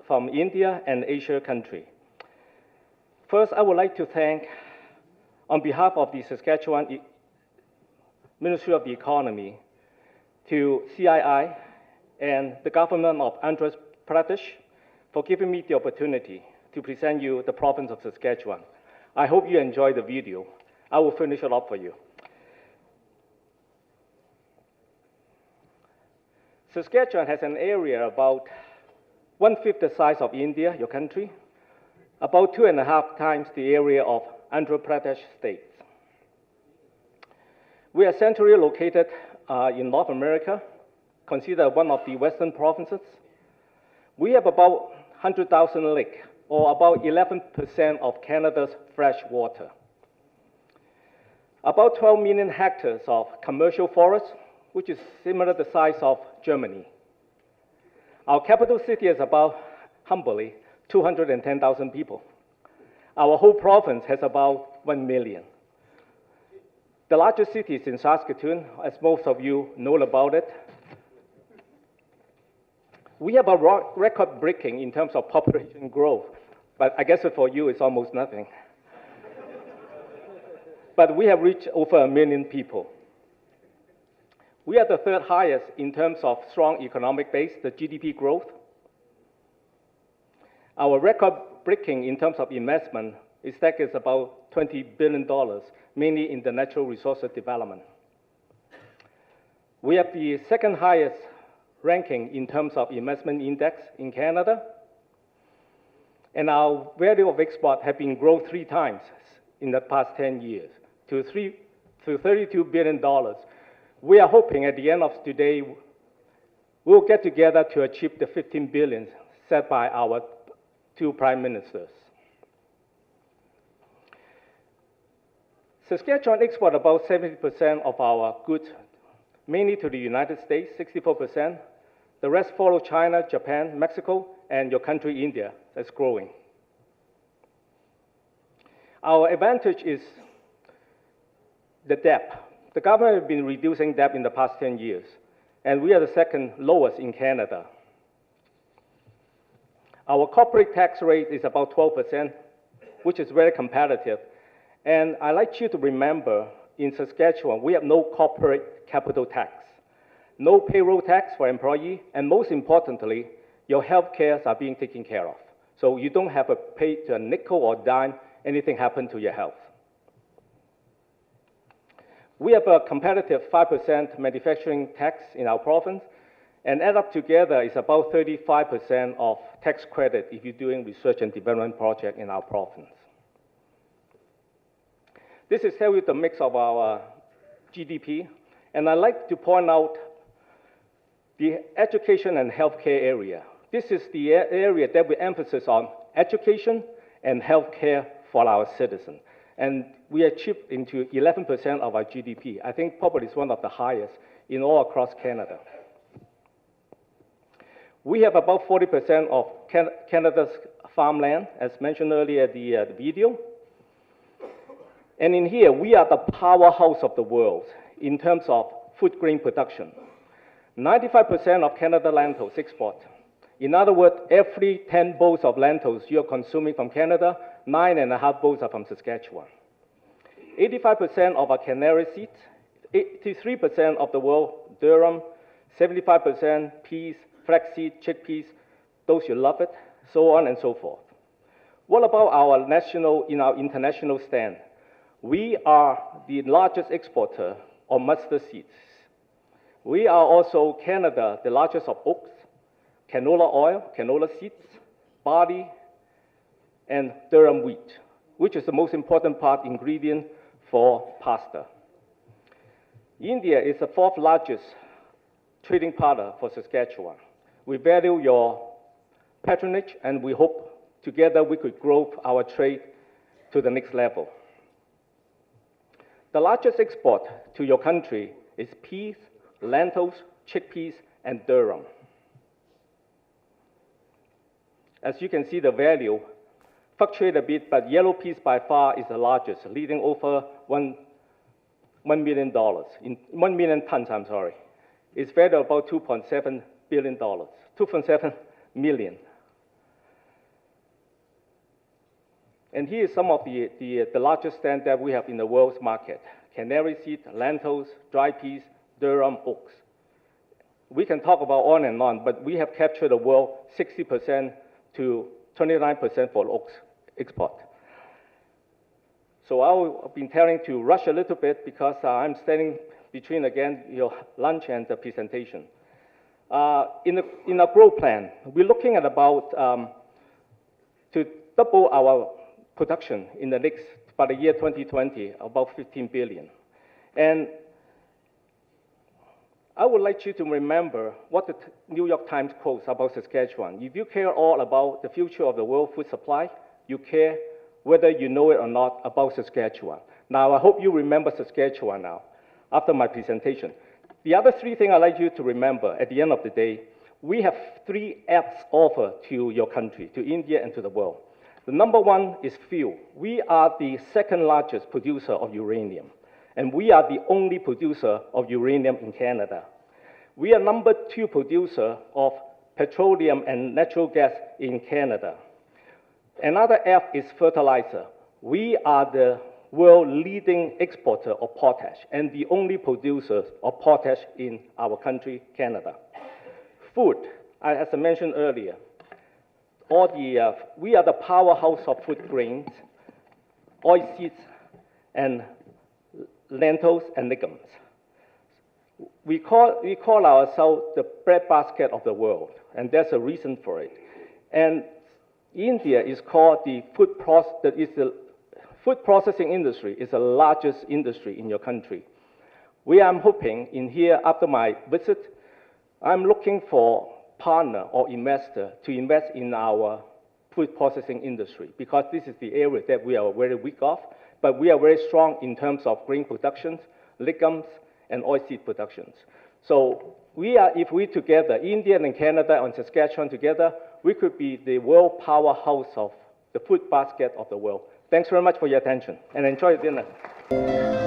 from India and Asia country. First, I would like to thank, on behalf of the Saskatchewan Ministry of the Economy, to CII and the government of Andhra Pradesh for giving me the opportunity to present you the province of Saskatchewan. I hope you enjoy the video. I will finish it up for you. Saskatchewan has an area about 1/5 the size of India, your country, about 2.5 times the area of Andhra Pradesh state. We are centrally located in North America, considered one of the western provinces. We have about 100,000 lakes, or about 11% of Canada's fresh water. About 12 million hectares of commercial forest, which is similar to the size of Germany. Our capital city is about, humbly, 210,000 people. Our whole province has about 1 million. The largest city is in Saskatoon, as most of you know about it. We have a record-breaking in terms of population growth, but I guess for you it's almost nothing. But we have reached over 1 million people. We are the third highest in terms of strong economic base, the GDP growth. Our record-breaking in terms of investment is that is about $20 billion, mainly in the natural resources development. We have the second highest ranking in terms of investment index in Canada, and our value of export have been grown 3 times in the past 10 years to $32 billion. We are hoping at the end of today, we'll get together to achieve the 15 billion set by our 2 prime ministers. Saskatchewan export about 70% of our goods, mainly to the United States, 64%. The rest follow China, Japan, Mexico, and your country, India, that's growing. Our advantage is the debt. The government has been reducing debt in the past 10 years, and we are the second lowest in Canada. Our corporate tax rate is about 12%, which is very competitive. And I'd like you to remember, in Saskatchewan, we have no corporate capital tax, no payroll tax for employee, and most importantly, your health care are being taken care of. So you don't have to pay to a nickel or dime anything happen to your health. We have a competitive 5% manufacturing tax in our province, and add up together is about 35% of tax credit if you're doing research and development project in our province. This is how the mix of our GDP, and I'd like to point out the education and healthcare area. This is the area that we emphasize on education and healthcare for our citizens. And we achieved into 11% of our GDP. I think probably it's one of the highest in all across Canada. We have about 40% of Canada's farmland, as mentioned earlier in the video. And in here, we are the powerhouse of the world in terms of food grain production. 95% of Canada lentils export. In other words, every 10 bowls of lentils you're consuming from Canada, 9.5 bowls are from Saskatchewan. 85% of our canary seeds, 83% of the world durum, 75% peas, flaxseed, chickpeas, those you love it, so on and so forth. What about our international stand? We are the largest exporter of mustard seeds. We are also Canada, the largest of oats, canola oil, canola seeds, barley, and durum wheat, which is the most important part ingredient for pasta. India is the 4th largest trading partner for Saskatchewan. We value your patronage, and we hope together we could grow our trade to the next level. The largest export to your country is peas, lentils, chickpeas, and durum. As you can see, the value fluctuates a bit, but yellow peas by far is the largest, leading over $1 million, 1 million tons, I'm sorry. It's valued about $2.7 billion, 2.7 million. And here is some of the largest stand that we have in the world's market: canary seed, lentils, dry peas, durum, oats. We can talk about on and on, but we have captured the world 60% to 29% for oats export. So I've been telling to rush a little bit because I'm standing between, again, your lunch and the presentation. In our growth plan, we're looking at about to double our production in the next, by the year 2020, about 15 billion. And I would like you to remember what the New York Times quotes about Saskatchewan. If you care all about the future of the world food supply, you care whether you know it or not about Saskatchewan. Now, I hope you remember Saskatchewan now, after my presentation. The other three things I'd like you to remember at the end of the day, we have 3 F's offer to your country, to India and to the world. The number one is fuel. We are the second largest producer of uranium, and we are the only producer of uranium in Canada. We are number 2 producer of petroleum and natural gas in Canada. Another F is fertilizer. We are the world leading exporter of potash and the only producer of potash in our country, Canada. Food, as I mentioned earlier, we are the powerhouse of food grains, oilseeds, and lentils and legumes. We call ourselves the breadbasket of the world, and there's a reason for it. And India is called the food processing industry is the largest industry in your country. I'm hoping in here, after my visit, I'm looking for partner or investor to invest in our food processing industry, because this is the area that we are very weak of, but we are very strong in terms of grain productions, legumes, and oilseed productions. So if we together, India and Canada and Saskatchewan together, we could be the world powerhouse of the food basket of the world. Thanks very much for your attention, and enjoy your dinner.